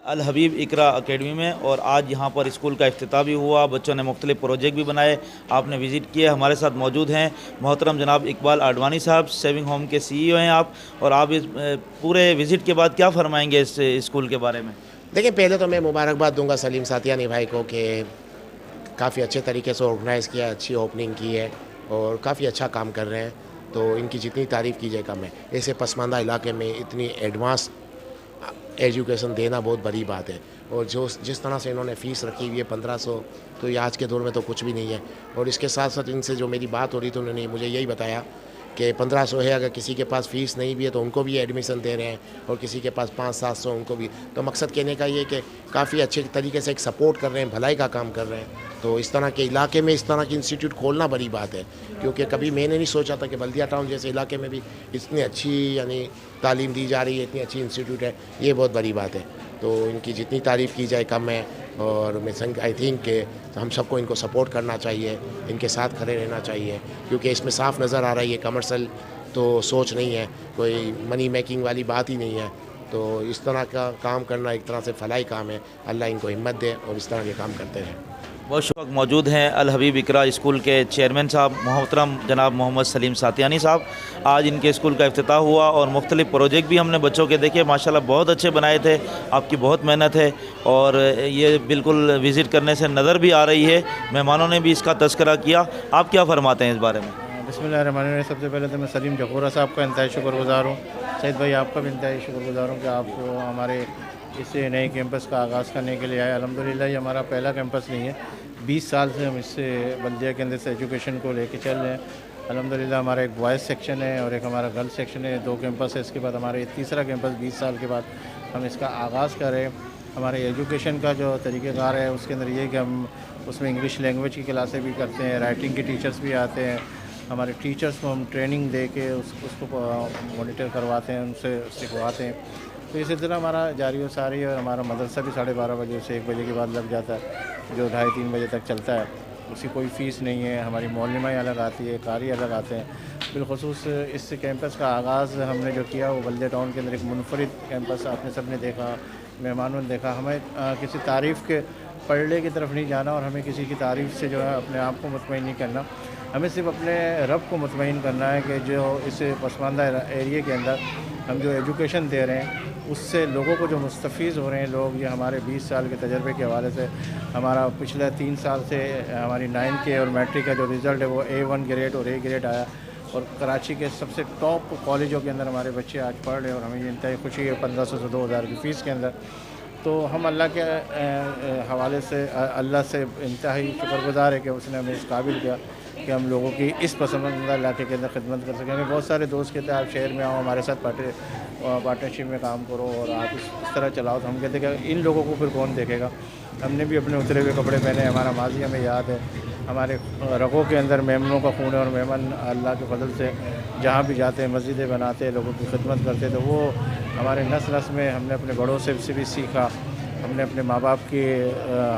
الحبیب اقرا اکیڈمی میں، اور آج یہاں پر اسکول کا افتتاح بھی ہوا. بچوں نے مختلف پروجیکٹ بھی بنائے. آپ نے وزٹ کیا. ہمارے ساتھ موجود ہیں محترم جناب اقبال آڈوانی صاحب، سیونگ ہوم کے CEO ہیں آپ. اور آپ اس پورے وزٹ کے بعد کیا فرمائیں گے اس اسکول کے بارے میں؟ دیکھیں، پہلے تو میں مبارکباد دوں گا سلیم ساتیانی بھائی کو کہ کافی اچھے طریقے سے آرگنائز کیا، اچھی اوپننگ کی ہے اور کافی اچھا کام کر رہے ہیں. تو ان کی جتنی تعریف کی جائے کم ہے. ایسے پسماندہ علاقے میں اتنی ایڈوانس ایجوکیشن دینا بہت بڑی بات ہے. اور جس طرح سے انہوں نے فیس رکھی ہوئی ہے 1500، تو یہ آج کے دور میں تو کچھ بھی نہیں ہے. اور اس کے ساتھ ساتھ ان سے جو میری بات ہو رہی تھی، انہوں نے مجھے یہی بتایا کہ 1500 ہے، اگر کسی کے پاس فیس نہیں بھی ہے تو ان کو بھی ایڈمیشن دے رہے ہیں، اور کسی کے پاس 500-700 ان کو بھی. تو مقصد کہنے کا یہ کہ کافی اچھے طریقے سے ایک سپورٹ کر رہے ہیں، بھلائی کا کام کر رہے ہیں. تو اس طرح کے علاقے میں اس طرح کی انسٹیٹیوٹ کھولنا بڑی بات ہے، کیونکہ کبھی میں نے نہیں سوچا تھا کہ بلدیہ ٹاؤن جیسے علاقے میں بھی اتنی اچھی تعلیم دی جا رہی ہے، اتنی اچھی انسٹیٹیوٹ ہے. یہ بہت بڑی بات ہے. تو ان کی جتنی تعریف کی جائے کم ہے. اور میں آئی تھنک کہ ہم سب کو ان کو سپورٹ کرنا چاہیے، ان کے ساتھ کھڑے رہنا چاہیے، کیونکہ اس میں صاف نظر آ رہا ہے یہ کمرشل تو سوچ نہیں ہے، کوئی منی میکنگ والی بات ہی نہیں ہے. تو اس طرح کا کام کرنا ایک طرح سے فلاحی کام ہے. اللہ ان کو ہمت دے اور اس طرح کے کام کرتے رہیں. بہت شکریہ. موجود ہیں الحبیب اقرا اسکول کے چیئرمین صاحب محترم جناب محمد سلیم ساتیانی صاحب. آج ان کے اسکول کا افتتاح ہوا اور مختلف پروجیکٹ بھی ہم نے بچوں کے دیکھے، ماشاءاللہ بہت اچھے بنائے تھے. آپ کی بہت محنت ہے اور یہ بالکل وزٹ کرنے سے نظر بھی آ رہی ہے. مہمانوں نے بھی اس کا تذکرہ کیا. آپ کیا فرماتے ہیں اس بارے میں؟ بسم اللہ الرحمن الرحیم. سب سے پہلے تو میں سلیم جفورہ صاحب کا انتہائی شکر گزار ہوں. سعید بھائی آپ کا بھی انتہائی شکر گزار ہوں کہ آپ کو ہمارے اس نئے کیمپس کا آغاز کرنے کے لیے آئے. الحمدللہ یہ ہمارا پہلا کیمپس نہیں ہے. 20 سال سے ہم اس سے بلدیہ کے اندر سے ایجوکیشن کو لے کے چل رہے ہیں. الحمدللہ ہمارا ایک بوائز سیکشن ہے اور ایک ہمارا گرلس سیکشن ہے. 2 کیمپس ہے. اس کے بعد ہمارا یہ تیسرا کیمپس 20 سال کے بعد ہم اس کا آغاز کر رہے ہیں. ہمارے ایجوکیشن کا جو طریقہ کار ہے اس کے اندر یہ کہ ہم اس میں انگلش لینگویج کی کلاسیں بھی کرتے ہیں، رائٹنگ کے ٹیچرز بھی آتے ہیں. ہمارے ٹیچرز کو ہم ٹریننگ دے کے اس کو مانیٹر کرواتے ہیں، ان سے سکھواتے ہیں. تو یہ سلسلہ ہمارا جاری و ساری ہے. اور ہمارا مدرسہ بھی 12:30 بجے سے 1 بجے کے بعد لگ جاتا ہے، جو 2:30-3 بجے تک چلتا ہے. اس کی کوئی فیس نہیں ہے. ہماری معلمائیں الگ آتی ہے، قاری الگ آتے ہیں. بالخصوص اس کیمپس کا آغاز ہم نے جو کیا وہ بلدیہ ٹاؤن کے اندر ایک منفرد کیمپس آپ نے سب نے دیکھا، مہمانوں نے دیکھا. ہمیں کسی تعریف کے پلڑے کی طرف نہیں جانا اور ہمیں کسی کی تعریف سے جو ہے اپنے آپ کو مطمئن نہیں کرنا. ہمیں صرف اپنے رب کو مطمئن کرنا ہے کہ جو اس پسماندہ ایریے کے اندر ہم جو ایجوکیشن دے رہے ہیں اس سے لوگوں کو جو مستفیض ہو رہے ہیں لوگ. یہ ہمارے 20 سال کے تجربے کے حوالے سے ہمارا پچھلے 3 سال سے ہماری 9 کے اور میٹرک کا جو رزلٹ ہے وہ A1 گریڈ اور A گریڈ آیا. اور کراچی کے سب سے ٹاپ کالجوں کے اندر ہمارے بچے آج پڑھ رہے ہیں. اور ہمیں یہ انتہائی خوشی ہے 1500 سے 2000 کی فیس کے اندر. تو ہم اللہ کے حوالے سے اللہ سے انتہائی شکر گزار ہے کہ اس نے ہمیں اس قابل کیا کہ ہم لوگوں کی اس پسماندہ علاقے کے اندر خدمت کر سکیں. ہمیں بہت سارے دوست کہتے ہیں آپ شہر میں آؤ، ہمارے ساتھ پارٹنرشپ میں کام کرو اور آپ اس طرح چلاؤ. تو ہم کہتے ہیں کہ ان لوگوں کو پھر کون دیکھے گا. ہم نے بھی اپنے اترے ہوئے کپڑے پہنے. ہمارا ماضی ہمیں یاد ہے. ہمارے رگوں کے اندر میمنوں کا خون ہے اور میمن اللہ کے فضل سے جہاں بھی جاتے ہیں مسجدیں بناتے ہیں، لوگوں کی خدمت کرتے. تو وہ ہمارے نس نس میں ہم نے اپنے بڑوں سے بھی سیکھا. ہم نے اپنے ماں باپ کے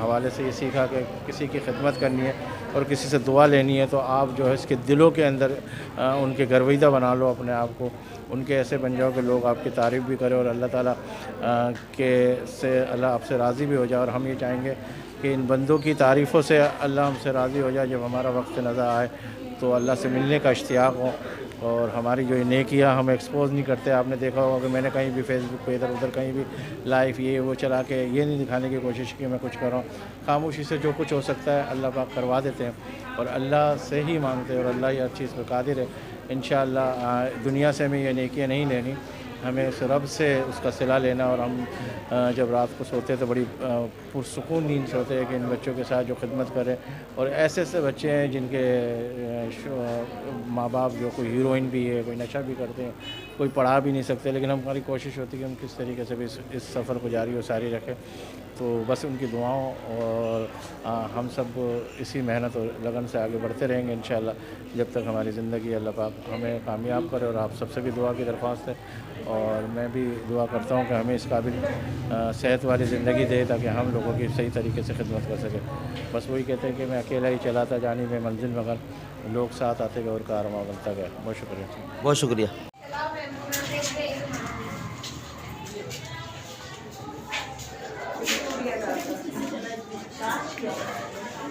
حوالے سے یہ سیکھا کہ کسی کی خدمت کرنی ہے اور کسی سے دعا لینی ہے تو آپ جو ہے اس کے دلوں کے اندر ان کے گرویدہ بنا لو اپنے آپ کو. ان کے ایسے بن جاؤ کہ لوگ آپ کی تعریف بھی کریں اور اللہ تعالیٰ اللہ آپ سے راضی بھی ہو جائے. اور ہم یہ چاہیں گے کہ ان بندوں کی تعریفوں سے اللہ ہم سے راضی ہو جائے. جب ہمارا وقت نظر آئے تو اللہ سے ملنے کا اشتیاق ہو. اور ہماری جو نیکیاں ہم ایکسپوز نہیں کرتے. آپ نے دیکھا ہوگا کہ میں نے کہیں بھی فیس بک پہ ادھر ادھر کہیں بھی لائف یہ وہ چلا کے یہ نہیں دکھانے کی کوشش کی میں کچھ کر رہا ہوں. خاموشی سے جو کچھ ہو سکتا ہے اللہ پاک کروا دیتے ہیں اور اللہ سے ہی مانگتے ہیں. اور اللہ ہی ہر چیز پہ قادر ہے. انشاءاللہ دنیا سے ہمیں یہ نیکیاں نہیں لینی، ہمیں اس رب سے اس کا صلہ لینا. اور ہم جب رات کو سوتے ہیں تو بڑی پرسکون نیند سوتے ہیں کہ ان بچوں کے ساتھ جو خدمت کریں. اور ایسے ایسے بچے ہیں جن کے ماں باپ جو کوئی ہیروئن بھی ہے، کوئی نشہ بھی کرتے ہیں، کوئی پڑھا بھی نہیں سکتے، لیکن ہماری کوشش ہوتی ہے کہ ہم کس طریقے سے بھی اس سفر کو جاری و ساری رکھیں. تو بس ان کی دعاؤں اور ہم سب اسی محنت اور لگن سے آگے بڑھتے رہیں گے انشاءاللہ جب تک ہماری زندگی اللہ پاک ہمیں کامیاب کرے. اور آپ سب سے بھی دعا کی درخواست ہے اور میں بھی دعا کرتا ہوں کہ ہمیں اس قابل صحت والی زندگی دے تاکہ ہم لوگوں کی صحیح طریقے سے خدمت کر سکیں. بس وہی کہتے ہیں کہ میں اکیلا ہی چلاتا جانی میں منزل مگر لوگ ساتھ آتے گئے اور کارواں بنتا گیا. بہت شکریہ. بہت شکریہ.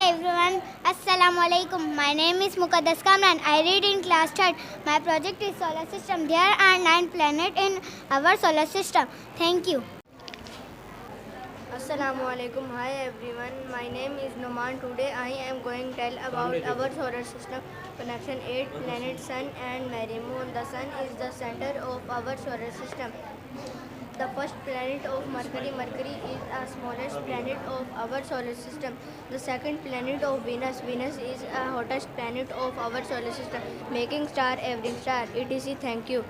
Everyone, Assalamu alaikum. My name is Muqaddas Kamran. I read in class 3rd. My project is solar system. There are 9 planets in our solar system. Thank you. Assalamu alaikum. Hi everyone. My name is Noman. Today I am going to tell about our solar system. Connection 8 planets, Sun and Mary Moon. The Sun is the center of our solar system. The first planet of Mercury. Mercury is the smallest planet of our solar system. The second planet of Venus. Venus is the hottest planet of our solar system, making star every star. etc. Thank you.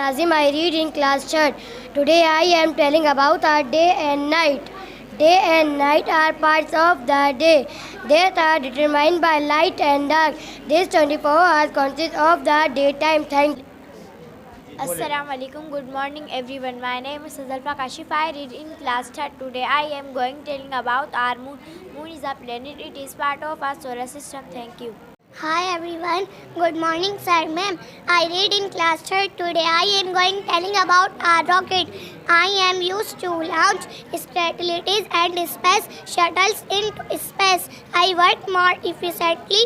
Nazim, I read in class 3rd. Today I am telling about our day and night. Day and night are parts of the day. They are determined by light and dark. This 24 hours consists of the daytime. Thank you. Assalamu alaikum. Good morning everyone. My name is Azalfa Kashif. I read in class 3rd. Today I am going telling about our moon. Moon is a planet. It is part of our solar system. Thank you. Hi everyone. Good morning sir, ma'am. I read in class 3rd. Today I am going telling about our rocket. I am used to launch satellites and space shuttles into space. I work more efficiently.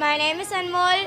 My name is Anmol.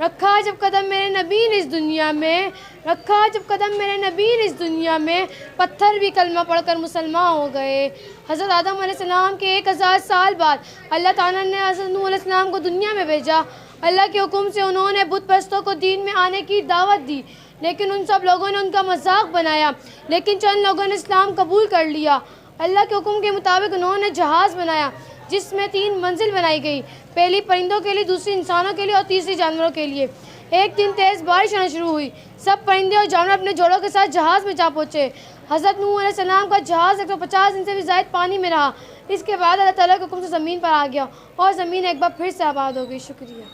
رکھا جب قدم میرے نبی نے اس دنیا میں، رکھا جب قدم میرے نبی نے اس دنیا میں، پتھر بھی کلمہ پڑھ کر مسلمان ہو گئے۔ حضرت آدم علیہ السلام کے 1000 سال بعد اللہ تعالیٰ نے حضرت نوح علیہ السلام کو دنیا میں بھیجا۔ اللہ کے حکم سے انہوں نے بت پرستوں کو دین میں آنے کی دعوت دی، لیکن ان سب لوگوں نے ان کا مذاق بنایا، لیکن چند لوگوں نے اسلام قبول کر لیا۔ اللہ کے حکم کے مطابق انہوں نے جہاز بنایا جس میں 3 منزل بنائی گئی، پہلی پرندوں کے لیے، دوسری انسانوں کے لیے اور تیسری جانوروں کے لیے۔ ایک دن تیز بارش ہونا شروع ہوئی، سب پرندے اور جانور اپنے جوڑوں کے ساتھ جہاز میں جا پہنچے۔ حضرت نوح علیہ السلام کا جہاز 150 دن سے بھی زائد پانی میں رہا۔ اس کے بعد اللہ تعالیٰ کے حکم سے زمین پر آ گیا اور زمین ایک بار پھر سے آباد ہو گئی۔ شکریہ۔